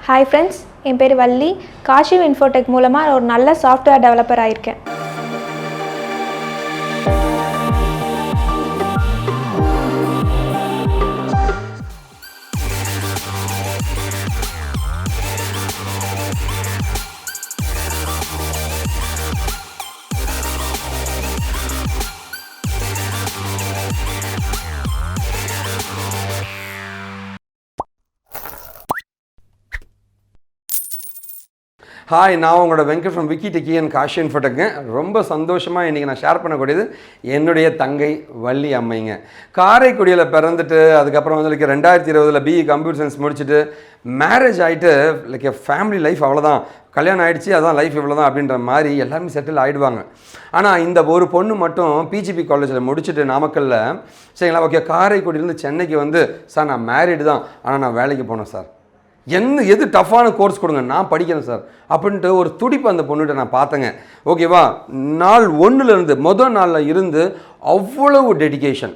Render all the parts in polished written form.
Hi friends, என் பேர் Valli. Kaashiv Infotech மூலமா ஒரு நல்ல சாஃப்ட்வேர் டெவலப்பர் ஆயிருக்கேன். ஹாய், நான் உங்களோட Venkat from Vicky techie and Kaashiv Infotech. ரொம்ப சந்தோஷமாக இன்றைக்கி நான் ஷேர் பண்ணக்கூடியது என்னுடைய தங்கை வள்ளி அம்மைங்க. காரைக்குடியில் பிறந்துட்டு அதுக்கப்புறம் வந்து 2020 பிஇ கம்ப்யூட்டர் சயின்ஸ் முடிச்சுட்டு மேரேஜ் ஆகிட்டு லைக் ஃபேமிலி லைஃப் அவ்வளோதான், கல்யாணம் ஆகிடுச்சு, அதான் லைஃப் இவ்வளோ தான் அப்படின்ற மாதிரி எல்லாருமே செட்டில் ஆகிடுவாங்க. ஆனால் இந்த ஒரு பொண்ணு மட்டும் பிஜிபி காலேஜில் முடிச்சுட்டு நாமக்கல்லில் சரிங்களா, ஓகே, காரைக்குடியிலேருந்து சென்னைக்கு வந்து சார் நான் மேரிடு தான், ஆனால் நான் வேலைக்கு போனேன் சார், எது டஃப்பான கோர்ஸ் கொடுங்க நான் படிக்கிறேன் சார் அப்படின்ட்டு ஒரு துடிப்பு அந்த பொண்ணுகிட்ட நான் பார்த்தேங்க. ஓகேவா, நாள் ஒன்றுலேருந்து முதல் நாளில் இருந்து அவ்வளவு டெடிக்கேஷன்,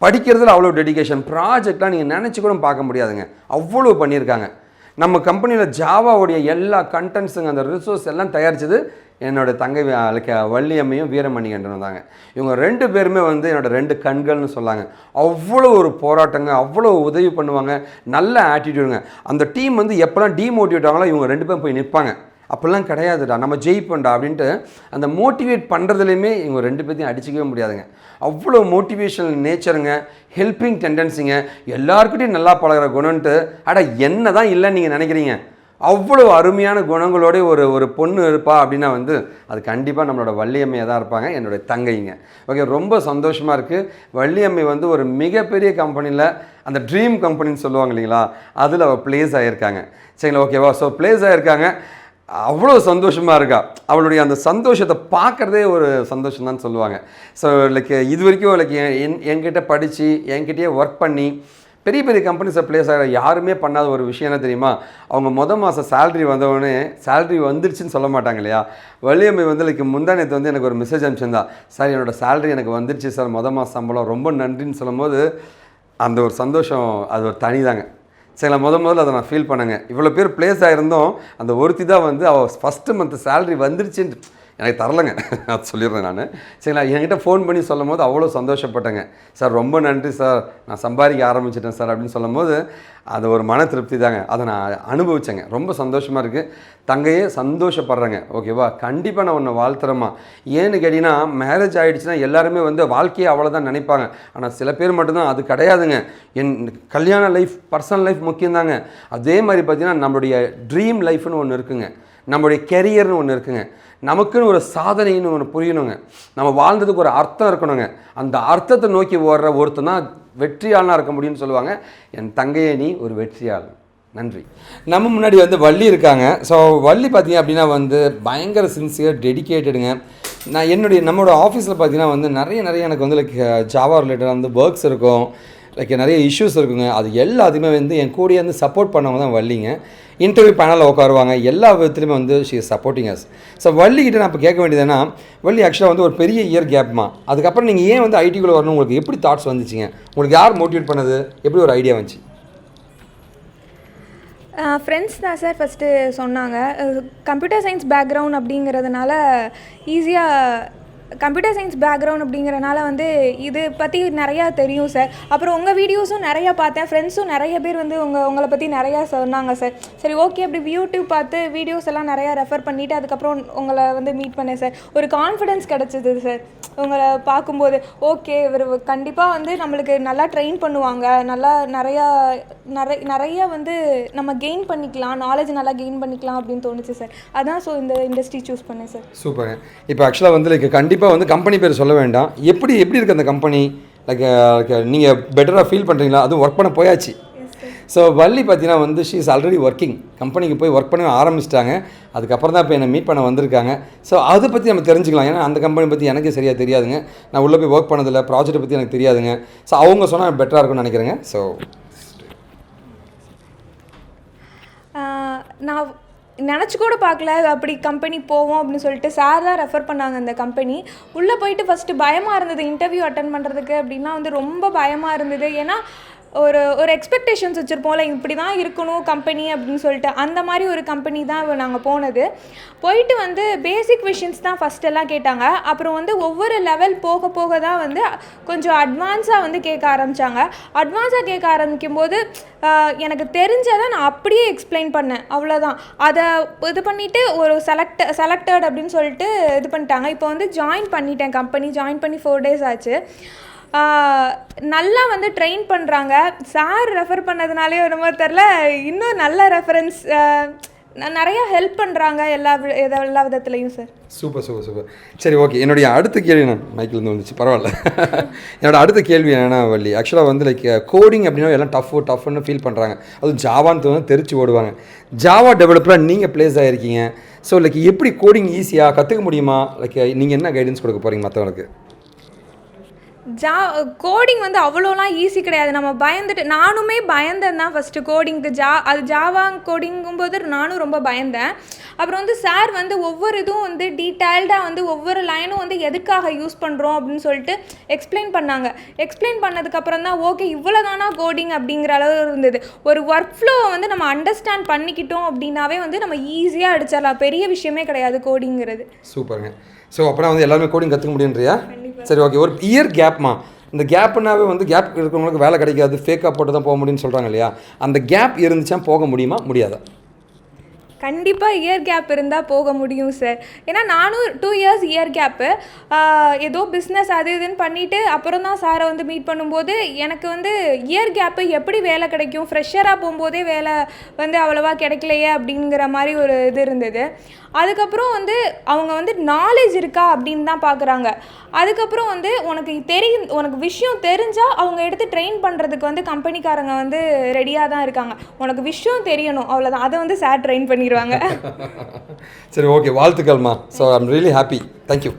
படிக்கிறதுல அவ்வளோ டெடிக்கேஷன், ப்ராஜெக்டாக நீங்கள் நினச்சி கூட பார்க்க முடியாதுங்க, அவ்வளோ பண்ணியிருக்காங்க. நம்ம கம்பெனியில் ஜாவாவுடைய எல்லா கண்டென்ட்ஸுங்க அந்த ரிசோர்ஸ் எல்லாம் தயாரித்தது என்னோடய தங்கை வள்ளி அம்மையும் வீரமணிகண்டன் தாங்க. இவங்க ரெண்டு பேருமே வந்து என்னோடய ரெண்டு கண்கள்னு சொல்லாங்க. அவ்வளோ ஒரு போராட்டங்க, அவ்வளோ உதவி பண்ணுவாங்க, நல்ல ஆட்டிடியூடுங்க. அந்த டீம் வந்து எப்போல்லாம் டீமோட்டிவேட் ஆகலாம் இவங்க ரெண்டு பேரும் போய் நிற்பாங்க. அப்படிலாம் கிடையாதுடா, நம்ம ஜெயிப்போம்டா அப்படின்ட்டு அந்த மோட்டிவேட் பண்ணுறதுலையுமே இவங்க ரெண்டு பேர்த்தையும் அடிச்சிக்கவே முடியாதுங்க. அவ்வளோ மோட்டிவேஷனல் நேச்சருங்க, ஹெல்பிங் டெண்டன்சிங்க, எல்லாருக்கிட்டையும் நல்லா பழகிற குணன்ட்டு அட என்ன தான் இல்லைன்னு நீங்கள் நினைக்கிறீங்க, அவ்வளோ அருமையான குணங்களோட ஒரு பொண்ணு இருப்பா அப்படின்னா வந்து அது கண்டிப்பாக நம்மளோட வள்ளியம்மையாக தான் இருப்பாங்க, என்னுடைய தங்கைங்க. ஓகே, ரொம்ப சந்தோஷமாக இருக்குது. வள்ளியம்மை வந்து ஒரு மிகப்பெரிய கம்பெனியில், அந்த ட்ரீம் கம்பெனின்னு சொல்லுவாங்க இல்லைங்களா, அதில் அவள் ப்ளேஸ் ஆகியிருக்காங்க. சரிங்களா, ஓகேவா, ஸோ ப்ளேஸ் ஆகியிருக்காங்க. அவ்வளோ சந்தோஷமாக இருக்கா. அவளுடைய அந்த சந்தோஷத்தை பார்க்குறதே ஒரு சந்தோஷம் தான் சொல்லுவாங்க. ஸோ லைக் இது வரைக்கும் லைக் என்கிட்ட படித்து என்கிட்டயே ஒர்க் பண்ணி பெரிய பெரிய கம்பெனிஸை ப்ளேஸ் ஆகிற யாருமே பண்ணாத ஒரு விஷயம் என்ன தெரியுமா, அவங்க மாதம் சேலரி வந்தவொடனே சேலரி வந்துருச்சுன்னு சொல்ல மாட்டாங்க இல்லையா. வள்ளியம்மை வந்து லைக் முந்தானத்து வந்து எனக்கு ஒரு மெசேஜ் அனுப்பிச்சிருந்தா, சார் என்னோடய சேலரி எனக்கு வந்துருச்சு சார், மாதம் சம்பளம், ரொம்ப நன்றின்னு சொல்லும் போது அந்த ஒரு சந்தோஷம் அது ஒரு தனிதாங்க. சரிங்களா, முதல்ல அதை நான் ஃபீல் பண்ணேங்க. இவ்வளோ பேர் ப்ளேஸ் ஆகிருந்தோம், அந்த ஒருத்தி தான் வந்து அவள் ஃபஸ்ட்டு மந்த் சேலரி வந்துருச்சுன்னு எனக்கு தரலைங்க, அது சொல்லிடுறேன் நான். சரிங்களா, என்கிட்ட ஃபோன் பண்ணி சொல்லும் போது அவ்வளோ சந்தோஷப்பட்டேங்க. சார் ரொம்ப நன்றி சார், நான் சம்பாதிக்க ஆரம்பிச்சிட்டேன் சார் அப்படின்னு சொல்லும் போது அது ஒரு மன திருப்தி தாங்க. அதை நான் அனுபவித்தேங்க. ரொம்ப சந்தோஷமாக இருக்குது. தங்கையே சந்தோஷப்படுறேங்க. ஓகேவா, கண்டிப்பாக நான் உன்னை வாழ்த்துறேம்மா. ஏன்னு கேட்டிங்கன்னா, மேரேஜ் ஆகிடுச்சுன்னா எல்லாருமே வந்து வாழ்க்கையை அவ்வளோதான் நினைப்பாங்க. ஆனால் சில பேர் மட்டும்தான் அது கிடையாதுங்க. என் கல்யாண லைஃப், பர்சனல் லைஃப் முக்கியம்தாங்க. அதே மாதிரி பார்த்திங்கன்னா நம்மளுடைய ட்ரீம் லைஃப்னு ஒன்று இருக்குங்க, நம்மளுடைய கெரியர்னு ஒன்று இருக்குங்க, நமக்குன்னு ஒரு சாதனைன்னு ஒன்று புரியணுங்க, நம்ம வாழ்ந்ததுக்கு ஒரு அர்த்தம் இருக்கணுங்க. அந்த அர்த்தத்தை நோக்கி ஓடுற ஒருத்தன் தான் வெற்றியாளனாக இருக்க முடியும்னு சொல்லுவாங்க. என் தங்கையே நீ ஒரு வெற்றியாளன். நன்றி. நம்ம முன்னாடி வந்து வள்ளி இருக்காங்க. ஸோ வள்ளி பார்த்தீங்க அப்படின்னா வந்து பயங்கர சின்சியர், டெடிக்கேட்டடுங்க. நான் நம்மளோட ஆஃபீஸில் பார்த்தீங்கன்னா வந்து நிறைய எனக்கு வந்து லைக் ஜாவா ரிலேட்டடாக வந்து ஒர்க்ஸ் இருக்கும், லைக் நிறைய இஷ்யூஸ் இருக்குங்க. அது எல்லாத்தையுமே வந்து என் கூடயே வந்து சப்போர்ட் பண்ணவங்க தான் வள்ளிங்க. இன்டர்வியூ பேனலில் உட்காருவாங்க, எல்லா விதத்துலையுமே வந்து she is supporting us. So வள்ளிக்கிட்ட நான் இப்போ கேட்க வேண்டியதுன்னா, வள்ளி ஆக்சுவலாக வந்து ஒரு பெரிய இயர் கேப்மா, அதுக்கப்புறம் நீங்கள் ஏன் வந்து ஐடிக்குள்ளே வரணும், உங்களுக்கு எப்படி தாட்ஸ் வந்துச்சிங்க, உங்களுக்கு யார் மோட்டிவேட் பண்ணது, எப்படி ஒரு ஐடியா வந்துச்சு? ஃப்ரெண்ட்ஸ் தான் சார் ஃபஸ்ட்டு சொன்னாங்க. கம்ப்யூட்டர் சயின்ஸ் பேக்ரவுண்ட் அப்படிங்கிறதுனால ஈஸியாக கம்ப்யூட்டர் சயின்ஸ் பேக்ரவுண்ட் அப்படிங்கிறனால வந்து இது பற்றி நிறையா தெரியும் சார். அப்புறம் உங்கள் வீடியோஸும் நிறையா பார்த்தேன், ஃப்ரெண்ட்ஸும் நிறைய பேர் வந்து உங்களை பற்றி நிறையா சொன்னாங்க சார். சரி ஓகே, அப்படி யூடியூப் பார்த்து வீடியோஸ் எல்லாம் நிறையா ரெஃபர் பண்ணிவிட்டு அதுக்கப்புறம் உங்களை வந்து மீட் பண்ணேன் சார். ஒரு கான்ஃபிடென்ஸ் கிடச்சிது சார் உங்களை பார்க்கும்போது. ஓகே, இவர் கண்டிப்பாக வந்து நம்மளுக்கு நல்லா ட்ரெயின் பண்ணுவாங்க, நல்லா நிறைய வந்து நம்ம கெயின் பண்ணிக்கலாம், நாலேஜ் நல்லா கெயின் பண்ணிக்கலாம் அப்படின்னு தோணுச்சு சார். அதான் ஸோ இந்த இண்டஸ்ட்ரி சூஸ் பண்ணேன் சார். சூப்பர். இப்போ ஆக்சுவலாக வந்து லைக் கண்டிப்பாக வந்து கம்பெனி பேர் சொல்ல வேண்டாம், எப்படி இருக்குது அந்த கம்பெனி, லைக் நீங்கள் பெட்டராக ஃபீல் பண்ணுறீங்களா, அதுவும் ஒர்க் பண்ண போயாச்சு. ஸோ வள்ளி பார்த்தீங்கன்னா வந்து ஷீ இஸ் ஆல்ரெடி ஒர்க்கிங், கம்பெனிக்கு போய் ஒர்க் பண்ண ஆரம்பிச்சிட்டாங்க. அதுக்கப்புறம் தான் இப்போ என்னை மீட் பண்ண வந்திருக்காங்க. ஸோ அதை பற்றி நம்ம தெரிஞ்சுக்கலாம். ஏன்னா அந்த கம்பெனி பற்றி எனக்கே சரியாக தெரியாதுங்க, நான் உள்ளே போய் ஒர்க் பண்ணதில்லை, ப்ராஜெக்ட்டை பற்றி எனக்கு தெரியாதுங்க. ஸோ அவங்க சொன்னால் பெட்டராக இருக்கும்னு நினைக்கிறேங்க. ஸோ நான் நினச்சி கூட பார்க்கல அப்படி கம்பெனி போவோம் அப்படின்னு சொல்லிட்டு. சார் தான் ரெஃபர் பண்ணாங்க அந்த கம்பெனி. உள்ளே போயிட்டு ஃபஸ்ட்டு பயமாக இருந்தது, இன்டர்வியூ அட்டன் பண்ணுறதுக்கு அப்படின்னா வந்து ரொம்ப பயமாக இருந்தது. ஏன்னா ஒரு ஒரு எக்ஸ்பெக்டேஷன்ஸ் வச்சுருப்போம்ல, இப்படி தான் இருக்கணும் கம்பெனி அப்படின்னு சொல்லிட்டு, அந்த மாதிரி ஒரு கம்பெனி தான் நாங்கள் போனது. போயிட்டு வந்து பேசிக் விஷயன்ஸ் தான் ஃபஸ்ட்டெல்லாம் கேட்டாங்க. அப்புறம் வந்து ஒவ்வொரு லெவல் போக போக தான் வந்து கொஞ்சம் அட்வான்ஸாக வந்து கேட்க ஆரம்பித்தாங்க. அட்வான்ஸாக கேட்க ஆரம்பிக்கும்போது எனக்கு தெரிஞ்சதை நான் அப்படியே எக்ஸ்பிளைன் பண்ணேன், அவ்வளோதான். அதை இது பண்ணிவிட்டு ஒரு செலக்டட் அப்படின்னு சொல்லிட்டு இது பண்ணிட்டாங்க. இப்போ வந்து ஜாயின் பண்ணிட்டேன், கம்பெனி ஜாயின் பண்ணி 4 days ஆச்சு. நல்லா வந்து ட்ரெயின் பண்ணுறாங்க. சார் ரெஃபர் பண்ணதுனாலே என்னமோ தெரில, இன்னும் நல்ல ரெஃபரன்ஸ், நிறையா ஹெல்ப் பண்ணுறாங்க எல்லா விதத்துலையும் சார். சூப்பர். சரி, ஓகே. என்னுடைய அடுத்த கேள்வி மைக்கிலேருந்து வந்துச்சு, பரவாயில்ல. என்னோட அடுத்த கேள்வி என்னென்னா வள்ளி, ஆக்சுவலாக வந்து லைக் கோடிங் அப்படின்னா எல்லாம் டஃப்னு ஃபீல் பண்ணுறாங்க. அதுவும் ஜாவான்னு தோணும் தெரிச்சு ஓடுவாங்க. ஜாவா டெவலப்பராக நீங்கள் ப்ளேஸ் ஆகிருக்கீங்க. ஸோ லைக் எப்படி கோடிங் ஈஸியாக கற்றுக்க முடியுமா? லைக் நீங்கள் என்ன கைடன்ஸ் கொடுக்க போகிறீங்க மற்றவங்களுக்கு? கோடிங் வந்து அவ்வளோலாம் ஈஸி கிடையாது. நம்ம பயந்துட்டு, நானுமே பயந்தேன் தான் ஃபஸ்ட்டு கோடிங்க்கு. அது ஜாவா கோடிங்கும்போது நானும் ரொம்ப பயந்தேன். அப்புறம் வந்து சார் வந்து ஒவ்வொரு இதுவும் வந்து டீட்டெயில்டாக வந்து ஒவ்வொரு லைனும் வந்து எதுக்காக யூஸ் பண்ணுறோம் அப்படின்னு சொல்லிட்டு எக்ஸ்பிளைன் பண்ணாங்க. எக்ஸ்பிளைன் பண்ணதுக்கப்புறம் தான் ஓகே இவ்வளோ தானா கோடிங் அப்படிங்கிற அளவு இருந்தது. ஒரு ஒர்க் ஃப்ளோவை வந்து நம்ம அண்டர்ஸ்டாண்ட் பண்ணிக்கிட்டோம் அப்படின்னாவே வந்து நம்ம ஈஸியாக அடிச்சிடலாம். பெரிய விஷயமே கிடையாது கோடிங்கிறது. சூப்பருங்க. ஸோ அப்புறம் வந்து எல்லாருமே கோடிங் கற்றுக்க முடியுன்றியா? சரி, ஓகே. ஒரு இயர் கேப்மா, இந்த கேப்புனாவே வந்து கேப் இருக்கிறவங்களுக்கு வேலை கிடைக்காது, ஃபேக்காக போட்டு தான் போக முடியும்னு சொல்கிறாங்க இல்லையா? அந்த கேப் இருந்துச்சா போக முடியுமா, முடியாதா? கண்டிப்பாக இயர் கேப் இருந்தால் போக முடியும் சார். ஏன்னா நானும் 2 years இயர் கேப்பு, ஏதோ பிஸ்னஸ் அது இதுன்னு பண்ணிவிட்டு அப்புறம் தான் சாரை வந்து மீட் பண்ணும்போது எனக்கு வந்து இயர் கேப்பு எப்படி வேலை கிடைக்கும், ஃப்ரெஷராக போகும்போதே வேலை வந்து அவ்வளோவா கிடைக்கலையே அப்படிங்கிற மாதிரி ஒரு இது இருந்தது. அதுக்கப்புறம் வந்து அவங்க வந்து நாலேஜ் இருக்கா அப்படின்னு தான் பார்க்குறாங்க. அதுக்கப்புறம் வந்து உனக்கு விஷயம் தெரிஞ்சால் அவங்க எடுத்து ட்ரெயின் பண்ணுறதுக்கு வந்து கம்பெனிக்காரங்க வந்து ரெடியாக தான் இருக்காங்க. உனக்கு விஷயம் தெரியணும், அவ்வளோதான். அதை வந்து சார் ட்ரெயின் பண்ணிடுவாங்க. சரி, ஓகே. வாழ்த்துக்கள்மா. So I'm really happy. Thank you.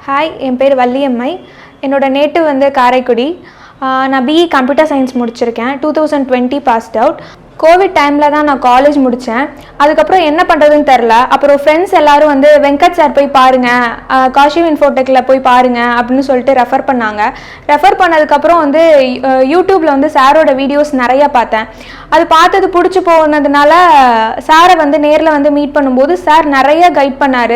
Hi, என் பேர் வள்ளியம்மை. என்னோடய நேட்டிவ் வந்து காரைக்குடி. நான் பிஇ கம்ப்யூட்டர் சயின்ஸ் முடிச்சிருக்கேன். 2020 பாஸ்ட் அவுட். கோவிட் டைமில் தான் நான் காலேஜ் முடித்தேன். அதுக்கப்புறம் என்ன பண்ணுறதுன்னு தெரில. அப்புறம் ஃப்ரெண்ட்ஸ் எல்லோரும் வந்து வெங்கட் சார் போய் பாருங்கள், காஷிவ் இன்ஃபோடெக்கில் போய் பாருங்கள் அப்படின்னு சொல்லிட்டு ரெஃபர் பண்ணாங்க. ரெஃபர் பண்ணதுக்கப்புறம் வந்து யூடியூப்பில் வந்து சாரோட வீடியோஸ் நிறையா பார்த்தேன். அது பார்த்தது பிடிச்சி போனதுனால சாரை வந்து நேரில் வந்து மீட் பண்ணும்போது சார் நிறைய கைட் பண்ணார்.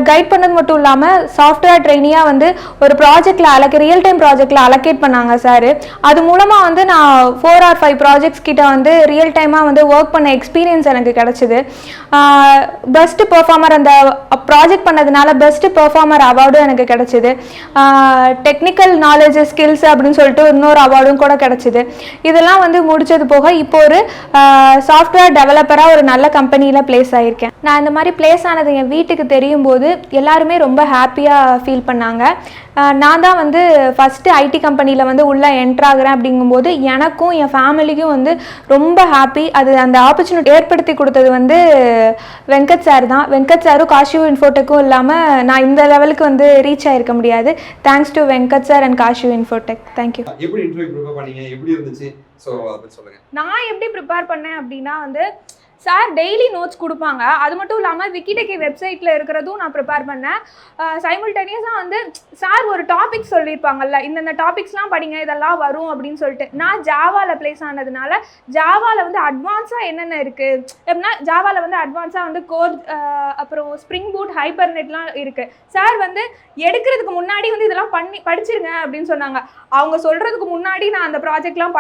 கைட் பண்ணது மட்டும் இல்லாமல் சாஃப்ட்வேர் ட்ரெயினியாக வந்து ஒரு ப்ராஜெக்டில் ரியல் டைம் ப்ராஜெக்டில் அலோகேட் பண்ணாங்க சார். அது மூலமாக வந்து நான் 4 or 5 ப்ராஜெக்ட்ஸ் கிட்ட வந்து ரியல் டைமாக வந்து ஒர்க் பண்ண எக்ஸ்பீரியன்ஸ் எனக்கு கிடச்சிது. பெஸ்ட்டு பெர்ஃபார்மர், அந்த ப்ராஜெக்ட் பண்ணதுனால பெஸ்ட்டு பெர்ஃபார்மர் அவார்டும் எனக்கு கிடச்சிது. டெக்னிக்கல் நாலேஜ் ஸ்கில்ஸ் அப்படின்னு சொல்லிட்டு இன்னொரு அவார்டும் கூட கிடச்சிது. இதெல்லாம் வந்து முடிச்சது போக இப்போ ஒரு சாஃப்ட்வேர் டெவலப்பராக ஒரு நல்ல கம்பெனியில் ப்ளேஸ் ஆகியிருக்கேன். நான் இந்த மாதிரி ப்ளேஸ் ஆனது என் வீட்டுக்கு தெரியும் போது எல்லாருமே ரொம்ப ஹாப்பியாக ஃபீல் பண்ணாங்க. நான் தான் வந்து ஃபஸ்ட்டு ஐடி கம்பெனியில் வந்து உள்ளே என்ட்ராகிறேன். அப்படிங்கும்போது எனக்கும் என் ஃபேமிலிக்கும் வந்து ரொம்ப ஹாப்பி. அந்த ஆப்பர்ச்சுனிட்டி ஏற்படுத்தி கொடுத்தது வந்து வெங்கட் சார் தான். வெங்கட் சாரும் காஷிவ் இன்ஃபோடெக்கும் இல்லாமல் நான் இந்த லெவலுக்கு வந்து ரீச் ஆகிருக்க முடியாது. Thanks to Venkat sir and Kashiv Infotech. Thank you. எப்படி இன்டர்வியூ ப்ரிப்பேர் பண்ணீங்க, எப்படி இருந்துச்சு? ஸோ அதை சொல்லுங்கள். நான் எப்படி ப்ரிப்பேர் பண்ணேன் அப்படின்னா வந்து சார் டெய்லி நோட்ஸ் கொடுப்பாங்க. அது மட்டும் இல்லாமல் விக்கிடெக்கி வெப்சைட்டில் இருக்கிறதும் நான் ப்ரிப்பேர் பண்ணேன். சைமல்டேனியஸாக வந்து சார் ஒரு டாபிக் சொல்லியிருப்பாங்கல்ல, இந்த டாபிக்ஸ்லாம் படிங்க, இதெல்லாம் வரும் அப்படின்னு சொல்லிட்டு. நான் ஜாவாவில் ப்ளேஸ் ஆனதுனால ஜாவாவில் வந்து அட்வான்ஸாக என்னென்ன இருக்குது எப்படின்னா, ஜாவாவில் வந்து அட்வான்ஸாக வந்து கோர், அப்புறம் ஸ்ப்ரிங் பூட், ஹைபர்நெட்லாம் இருக்குது. சார் வந்து எடுக்கிறதுக்கு முன்னாடி வந்து இதெல்லாம் படிச்சிருங்க அப்படின்னு சொன்னாங்க. அவங்க சொல்கிறதுக்கு முன்னாடி நான் அந்த ப்ராஜெக்ட்லாம்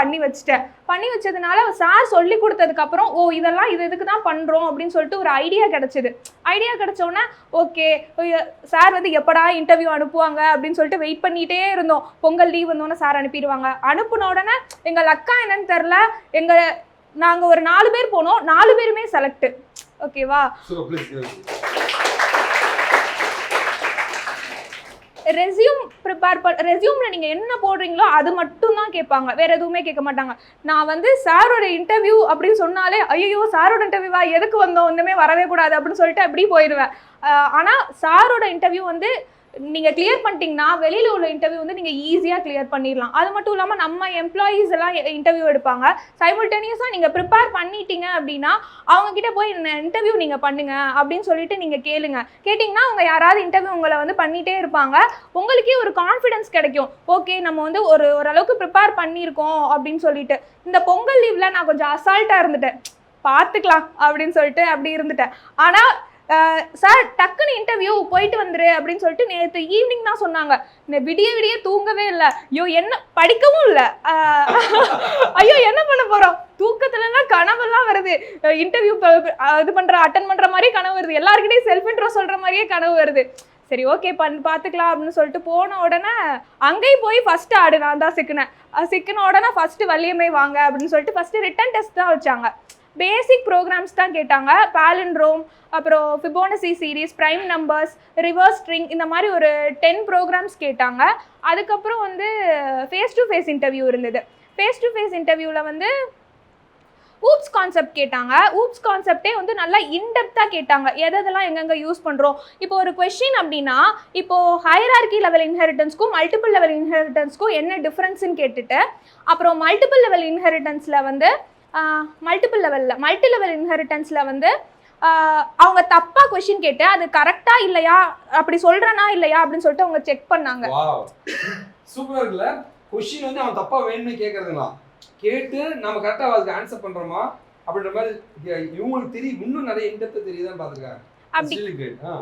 பண்ணி வச்சதுனால சார் சொல்லி கொடுத்ததுக்கப்புறம் இதெல்லாம் இதுக்கு தான் பண்ணுறோம் அப்படின்னு சொல்லிட்டு ஒரு ஐடியா கிடச்சோன்னே ஓகே சார் வந்து எப்படா இன்டர்வியூ அனுப்புவாங்க அப்படின்னு சொல்லிட்டு வெயிட் பண்ணிகிட்டே இருந்தோம். பொங்கல் லீவ் வந்தோன்னே சார் அனுப்பிடுவாங்க. அனுப்புன உடனே எங்கள் அக்கா என்னன்னு தெரில, நாங்கள் ஒரு 4 பேர் போனோம், 4 பேருமே செலக்ட். ஓகேவா? ரெஸ்யூமில் நீங்கள் என்ன போடுறீங்களோ அது மட்டும் தான் கேட்பாங்க, வேறு எதுவுமே கேட்க மாட்டாங்க. நான் வந்து சாரோட இன்டர்வியூ அப்படின்னு சொன்னாலே ஐயோ சாரோட இன்டர்வியூவா, எதுக்கு வந்தோம், இந்தமே வரவே கூடாது அப்படின்னு சொல்லிட்டு அப்படி போயிடுவேன். ஆனால் சாரோட இன்டர்வியூ வந்து நீங்கள் கிளியர் பண்ணிட்டீங்கன்னா வெளியில் உள்ள இன்டர்வியூ வந்து நீங்கள் ஈஸியாக கிளியர் பண்ணிடலாம். அது மட்டும் இல்லாமல் நம்ம எம்ப்ளாயீஸ் எல்லாம் இன்டர்வியூ எடுப்பாங்க. சைமல்டேனியஸாக நீங்கள் ப்ரிப்பேர் பண்ணிட்டீங்க அப்படின்னா அவங்கக்கிட்ட போய் இன்டர்வியூ நீங்கள் பண்ணுங்க அப்படின்னு சொல்லிட்டு நீங்கள் கேட்டிங்கன்னா அவங்க யாராவது இன்டர்வியூ உங்களை வந்து பண்ணிகிட்டே இருப்பாங்க. உங்களுக்கே ஒரு கான்ஃபிடன்ஸ் கிடைக்கும். ஓகே நம்ம வந்து ஓரளவுக்கு ப்ரிப்பேர் பண்ணியிருக்கோம் அப்படின்னு சொல்லிட்டு. இந்த பொங்கல் லீவில் நான் கொஞ்சம் அசால்ட்டாக இருந்துட்டேன், பார்த்துக்கலாம் அப்படின்னு சொல்லிட்டு அப்படி இருந்துட்டேன். ஆனால் சார் டக்குன்னு இன்டர்வியூ போயிட்டு வந்துரு அப்படின்னு சொல்லிட்டு நேற்று ஈவினிங் தான் சொன்னாங்க. விடிய தூங்கவே இல்லை. ஐயோ என்ன படிக்கவும் இல்லை. ஐயோ என்ன பண்ண போகிறோம், தூக்கத்துலலாம் கனவெல்லாம் வருது. இன்டர்வியூ அட்டன் பண்ணுற மாதிரியே கனவு வருது. எல்லாருக்கிட்டையும் செல்ஃப் இன்ட்ரோ சொல்கிற மாதிரியே கனவு வருது. சரி ஓகே பார்த்துக்கலாம் அப்படின்னு சொல்லிட்டு போன உடனே அங்கேயும் போய் ஃபஸ்ட்டு ஆடு நான் தான் சிக்கின உடனே ஃபஸ்ட்டு வள்ளியம்மை வாங்க அப்படின்னு சொல்லிட்டு ஃபஸ்ட்டு ரிட்டன் டெஸ்ட் தான் வச்சாங்க. பேசிக் ப்ரோக்ராம்ஸ் தான் கேட்டாங்க. பாலிண்ட்ரோம், அப்புறம் Fibonacci series, prime numbers, reverse string, இந்த மாதிரி ஒரு 10 ப்ரோக்ராம்ஸ் கேட்டாங்க. அதுக்கப்புறம் வந்து ஃபேஸ் டு ஃபேஸ் இன்டர்வியூ இருந்தது. ஃபேஸ் டு ஃபேஸ் இன்டர்வியூவில் வந்து ஊப்ஸ் கான்செப்ட் கேட்டாங்க. ஊப்ஸ் கான்செப்டே வந்து நல்லா இன்டெப்த்தாக கேட்டாங்க. எதெல்லாம் எங்கெங்கே யூஸ் பண்ணுறோம். இப்போ ஒரு கொஷின் அப்படின்னா இப்போது ஹைரார்கி லெவல் இன்ஹெரிட்டன்ஸ்க்கும் மல்டிபிள் லெவல் இன்ஹெரிட்டன்ஸ்க்கும் என்ன டிஃப்ரென்ஸ்ன்னு கேட்டுட்டு, அப்புறம் மல்டிபிள் லெவல் இன்ஹெரிட்டன்ஸில் வந்து மல்டி லெவல் இன்ஹெரிட்டன்ஸில் வந்து அவங்க தப்பாக கொஷின் கேட்டு அது கரெக்டாக இல்லையா, அப்படி சொல்கிறேனா இல்லையா அப்படின்னு சொல்லிட்டு அவங்க செக் பண்ணாங்க. சூப்பராக இருக்குல்ல. கொஷின் வந்து அவன் தப்பாக வேணும்னு கேட்குறதுங்களா, கேட்டு நம்ம கரெக்டாக அதுக்கு ஆன்சர் பண்ணுறோமா அப்படின்ற மாதிரி இவங்களுக்கு தெரியும். இன்னும் நிறைய இன்டெப்த் தெரியுதான்னு பார்த்துருக்காங்க.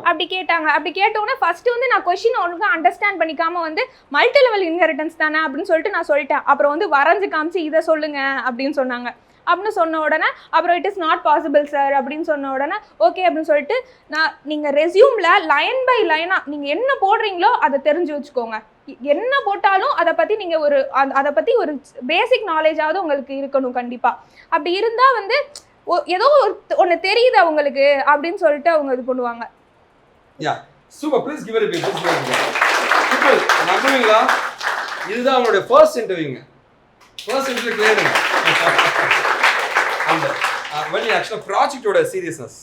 அப்படி கேட்டாங்க. அப்படி கேட்டோன்னே ஃபர்ஸ்ட் வந்து நான் கொஸ்டின் ஒழுங்காக அண்டர்ஸ்டாண்ட் பண்ணிக்காம வந்து மல்டி லெவல் இன்ஹெரிட்டன்ஸ் தானே அப்படின்னு சொல்லிட்டு நான் சொல்லிட்டேன். அப்புறம் வந்து வரைஞ்சு காமிச்சு இதை சொல்லுங்க அப்படின்னு சொன்னாங்க. அப்படின்னு சொன்ன உடனே அப்புறம் it is not possible sir அப்படின்னு சொன்ன உடனே ஓகே அப்படின்னு சொல்லிட்டு நீங்கள் ரெஸ்யூமில் லைன் பை லைனாக நீங்கள் என்ன போடுறீங்களோ அதை தெரிஞ்சு வச்சுக்கோங்க. என்ன போட்டாலும் அதை பற்றி ஒரு பேசிக் நாலேஜாவது உங்களுக்கு இருக்கணும் கண்டிப்பாக. அப்படி இருந்தால் வந்து ஏதோ ஒன்று தெரியுது அவங்களுக்கு அப்படின்னு சொல்லிட்டு அவங்க இது பண்ணுவாங்க. இதுதான் அவங்களுடைய ஃபர்ஸ்ட் இன்டர்வியூங்க. ஃபர்ஸ்ட் இன்டர்வியூ கிளியருங்க. அந்த when you actually ப்ராஜெக்ட்டோட சீரியஸ்னஸ்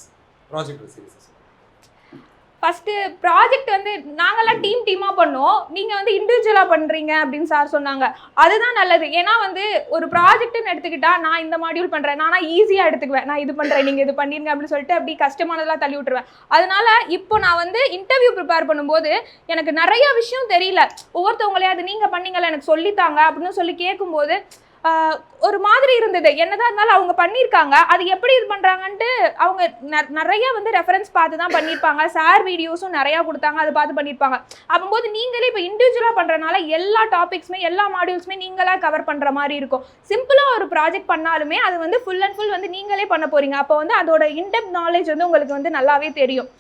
ஃபஸ்ட்டு ப்ராஜெக்ட் வந்து நாங்கள்லாம் டீமாக பண்ணோம், நீங்கள் வந்து இண்டிவிஜுவலாக பண்ணுறீங்க அப்படின்னு சார் சொன்னாங்க. அதுதான் நல்லது. ஏன்னா வந்து ஒரு ப்ராஜெக்ட்டுன்னு எடுத்துக்கிட்டா நான் இந்த மாடியூல் பண்ணுறேன், நான் ஈஸியாக எடுத்துக்குவேன், நான் இது பண்ணுறேன் நீங்கள் இது பண்ணிருங்க அப்படின்னு சொல்லிட்டு அப்படி கஷ்டமானதெல்லாம் தள்ளி விட்டுருவேன். அதனால இப்போ நான் வந்து இன்டர்வியூ ப்ரிப்பேர் பண்ணும்போது எனக்கு நிறைய விஷயம் தெரியல. ஒவ்வொருத்தவங்களே அது நீங்கள் பண்ணீங்களா எனக்கு சொல்லித்தாங்க அப்படின்னு சொல்லி கேட்கும்போது ஒரு மாதிரி இருந்தது. என்னதான் இருந்தாலும் அவங்க பண்ணியிருக்காங்க, அது எப்படி இது பண்ணுறாங்கன்ட்டு அவங்க நிறைய வந்து ரெஃபரன்ஸ் பார்த்து தான் பண்ணியிருப்பாங்க. சார் வீடியோஸும் நிறையா கொடுத்தாங்க, அதை பார்த்து பண்ணியிருப்பாங்க. அப்போது நீங்களே இப்போ இண்டிவிஜுவலாக பண்ணுறதுனால எல்லா டாபிக்ஸுமே எல்லா மாடியூல்ஸுமே நீங்களாக கவர் பண்ணுற மாதிரி இருக்கும். சிம்பிளாக ஒரு ப்ராஜெக்ட் பண்ணாலுமே அது வந்து ஃபுல் அண்ட் ஃபுல் வந்து நீங்களே பண்ண போகிறீங்க. அப்போ வந்து அதோட இன்டெப்த் நாலேஜ் வந்து உங்களுக்கு வந்து நல்லாவே தெரியும்.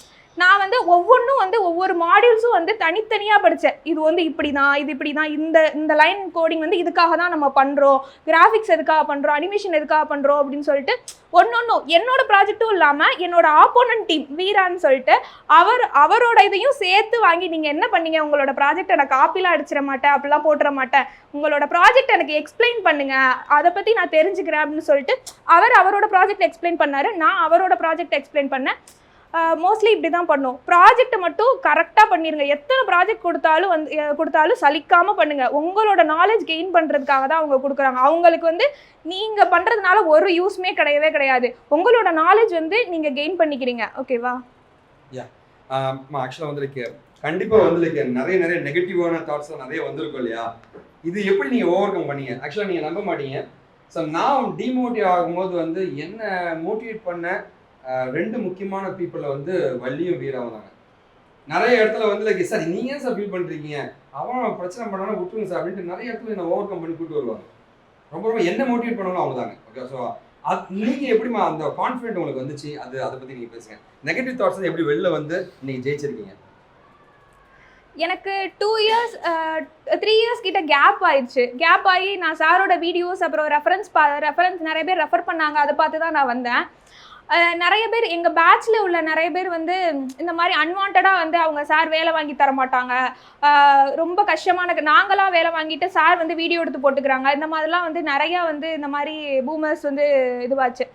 நான் வந்து ஒவ்வொரு மாடியூல்ஸும் வந்து தனித்தனியாக படித்தேன். இது வந்து இப்படி தான் இந்த லைன் கோடிங் வந்து இதுக்காக தான் நம்ம பண்ணுறோம், கிராஃபிக்ஸ் எதுக்காக பண்ணுறோம், அனிமேஷன் எதுக்காக பண்ணுறோம் அப்படின்னு சொல்லிட்டு ஒன்னொன்னும் என்னோட ப்ராஜெக்டும் இல்லாமல் என்னோட ஆப்போனன்ட் டீம் வீரான்னு சொல்லிட்டு அவரோட இதையும் சேர்த்து வாங்கி நீங்கள் என்ன பண்ணீங்க, உங்களோட ப்ராஜெக்ட் எனக்கு காப்பிலாம் அடிச்சிட மாட்டேன், அப்படிலாம் போட்டுற மாட்டேன், உங்களோட ப்ராஜெக்ட் எனக்கு எக்ஸ்பிளைன் பண்ணுங்க, அதை பற்றி நான் தெரிஞ்சுக்கிறேன் அப்படின்னு சொல்லிட்டு அவரோட ப்ராஜெக்ட் எக்ஸ்பிளைன் பண்ணார். நான் அவரோட ப்ராஜெக்ட் எக்ஸ்பிளைன் பண்ணேன். மோஸ்ட்லி இப்படி தான் பண்ணும். ப்ராஜெக்ட் மட்டும் கரெக்டாக பண்ணிடுங்க. எத்தனை ப்ராஜெக்ட் கொடுத்தாலும் சலிக்காமல் பண்ணுங்கள். உங்களோட நாலேஜ் கெயின் பண்ணுறதுக்காக தான் அவங்க கொடுக்குறாங்க. அவங்களுக்கு வந்து நீங்கள் பண்ணுறதுனால ஒரு யூஸ்மே கிடையாது. உங்களோட நாலேஜ் வந்து நீங்கள் கெயின் பண்ணிக்கிறீங்க. ஓகேவா? ஆக்சுவலாக வந்து கண்டிப்பாக வந்து நிறைய நெகட்டிவான தாட்ஸ் நிறைய வந்திருக்கும் இல்லையா? இது எப்படி நீங்கள் ஓவர் கம் பண்ணீங்க? ஆக்சுவலாக நீங்கள் நம்ப மாட்டீங்க. ஸோ நான் டிமோட்டிவ் ஆகும்போது வந்து என்ன மோட்டிவேட் பண்ண 2 முக்கியமான பீப்புளில் வந்து வள்ளியும் வீராவும் தாங்க. நிறைய இடத்துல வந்து சார் நீங்கள் ஏன் சார் ஃபீல் பண்ணுறீங்க, அவன் பிரச்சனை பண்ணாலும் விட்டுருங்க சார் அப்படின்ட்டு நிறைய இடத்துல என்ன ஓவர் கம் பண்ணி கூப்பிட்டு வருவாங்க. ரொம்ப என்ன மோட்டிவேட் பண்ணணும் அவங்க தாங்க. ஓகே, ஸோ நீங்கள் எப்படிமா அந்த கான்ஃபிடென்ட் உங்களுக்கு வந்துச்சு, அதை பற்றி நீங்கள் பேசுங்க. நெகட்டிவ் தாட்ஸ் எப்படி வெளில வந்து நீங்கள் ஜெயிச்சிருக்கீங்க? எனக்கு 2 இயர்ஸ் 3 இயர்ஸ் கிட்ட கேப் ஆகி நான் சாரோட வீடியோஸ் அப்புறம் ரெஃபரன்ஸ் நிறைய பேர் ரெஃபர் பண்ணாங்க, அதை பார்த்து தான் நான் வந்தேன். நிறைய பேர் எங்கள் பேட்சில் உள்ள நிறைய பேர் வந்து இந்த மாதிரி அன்வான்டாக வந்து அவங்க சார் வேலை வாங்கி தர மாட்டாங்க, ரொம்ப கஷ்டமான நாங்களாம் வேலை வாங்கிட்டு சார் வந்து வீடியோ எடுத்து போட்டுக்கிறாங்க, இந்த மாதிரிலாம் வந்து நிறையா வந்து இந்த மாதிரி பூமர்ஸ் வந்து இதுவாச்சு.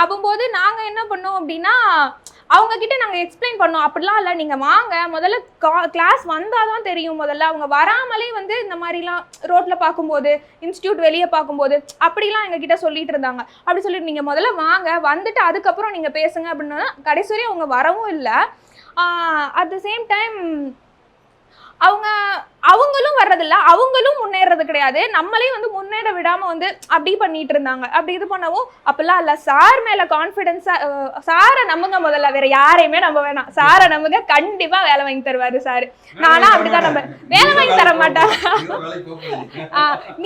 அப்போது நாங்கள் என்ன பண்ணோம் அப்படின்னா அவங்கக்கிட்ட நாங்கள் எக்ஸ்பிளைன் பண்ணோம், அப்படிலாம் இல்லை, நீங்கள் வாங்க, முதல்ல கிளாஸ் வந்தால் தான் தெரியும், முதல்ல அவங்க வராமலே வந்து இந்த மாதிரிலாம் ரோட்டில் பார்க்கும்போது, இன்ஸ்டியூட் வெளியே பார்க்கும்போது அப்படிலாம் எங்ககிட்ட சொல்லிட்டு இருந்தாங்க. அப்படி சொல்லிட்டு நீங்கள் முதல்ல வாங்க, வந்துட்டு அதுக்கப்புறம் நீங்கள் பேசுங்க அப்படின்னா கடைசி வரையும் அவங்க வரவும் இல்லை. அட் த சேம் டைம் அவங்களும் வர்றதில்ல, அவங்களும் முன்னேறது கிடையாது, நம்மளே வந்து முன்னேற விடாம வந்து அப்படி பண்ணிட்டு இருந்தாங்க. அப்படி இது பண்ணவும் அப்பெல்லாம் இல்லை, சார் மேல கான்ஃபிடென்ஸா, சாரை நம்புங்க முதல்ல, வேற யாரையுமே நம்ப வேணாம், சாரை நம்புங்க, கண்டிப்பா வேலை வாங்கி தருவாரு சார். நானா அப்படிதான் நம்ப, வேலை வாங்கி தர மாட்டாங்க.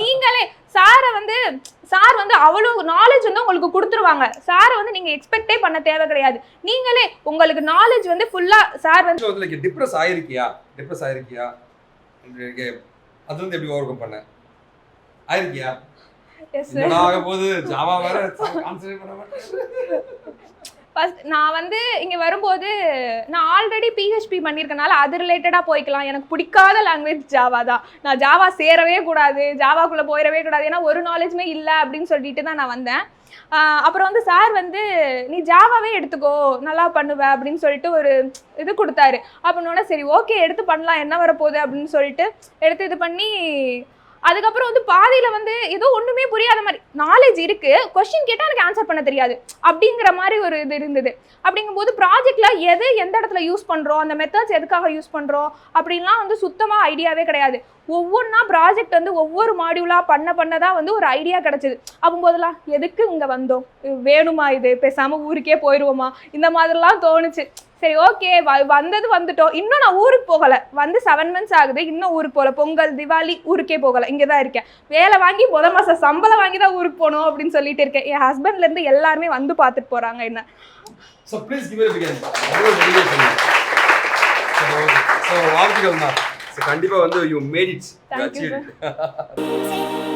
நீங்களே சார் வந்து அவ்வளோ நாலேஜ் வந்து உங்களுக்கு கொடுத்துருவாங்க. சாரை வந்து நீங்க எக்ஸ்பெக்டே பண்ண தேவை கிடையாது. நீங்களே உங்களுக்கு நாலேஜ் வந்து ஃபுல்லா சார் வந்து டிப்ரெஸ் ஆயிருக்கியா அது வந்து எப்படி ஓவர் கம் பண்ண ஆயிருக்கியா? என்னடா ஆக போகுது, ஜாவா வேற கான்சென்ட்ரேட் பண்ண மாட்டேன். ஃபர்ஸ்ட் நான் வந்து இங்கே வரும்போது நான் ஆல்ரெடி பிஹெச்பி பண்ணியிருக்கனால அது ரிலேட்டடாக போய்க்கலாம். எனக்கு பிடிக்காத லாங்குவேஜ் ஜாவா தான். நான் ஜாவா சேரவே கூடாது, ஜாவாக்குள்ளே போயிடவே கூடாது, ஏன்னா ஒரு நாலேஜுமே இல்லை அப்படின்னு சொல்லிட்டு தான் நான் வந்தேன். அப்புறம் வந்து சார் வந்து நீ ஜாவாவே எடுத்துக்கோ, நல்லா பண்ணுவ அப்படின்னு சொல்லிட்டு ஒரு இது கொடுத்தாரு. அப்படின்னோட சரி ஓகே எடுத்து பண்ணலாம், என்ன வரப்போகுது அப்படின்னு சொல்லிட்டு எடுத்து இது பண்ணி அதுக்கப்புறம் வந்து பாதியில் வந்து ஏதோ ஒன்றுமே புரியாத மாதிரி, நாலேஜ் இருக்குது, கொஸ்டின் கேட்டால் எனக்கு ஆன்சர் பண்ண தெரியாது அப்படிங்கிற மாதிரி ஒரு இது இருந்தது. அப்படிங்கும்போது ப்ராஜெக்டில் எந்த இடத்துல யூஸ் பண்ணுறோம், அந்த மெத்தட்ஸ் எதுக்காக யூஸ் பண்ணுறோம் அப்படின்லாம் வந்து சுத்தமாக ஐடியாவே கிடையாது. ஒவ்வொன்றா ப்ராஜெக்ட் வந்து ஒவ்வொரு மாடியூலாக பண்ணதான் வந்து ஒரு ஐடியா கிடச்சிது. அப்போம்போதெல்லாம் எதுக்கு இங்கே வந்தோம், வேணுமா இது, பேசாமல் ஊருக்கே போயிடுவோமா, இந்த மாதிரிலாம் தோணுச்சு. சரி ஓகே வந்துட்டோம். இன்னும் நான் ஊருக்கு போகலை, வந்து 7 months ஆகுது, இன்னும் ஊருக்கு போகல. பொங்கல் திவாலி ஊருக்கே போகலை, இங்கே தான் இருக்கேன். வேலை வாங்கி முதல் மாதம் சம்பளம் வாங்கி தான் ஊருக்கு போகணும் அப்படின்னு சொல்லிட்டு இருக்கேன். என் ஹஸ்பண்ட்லேருந்து எல்லாருமே வந்து பார்த்துட்டு போகிறாங்க என்ன. So please give it a begin. So வாழ்த்துக்கள் தான். கண்டிப்பாக வந்து you made it. Thank you.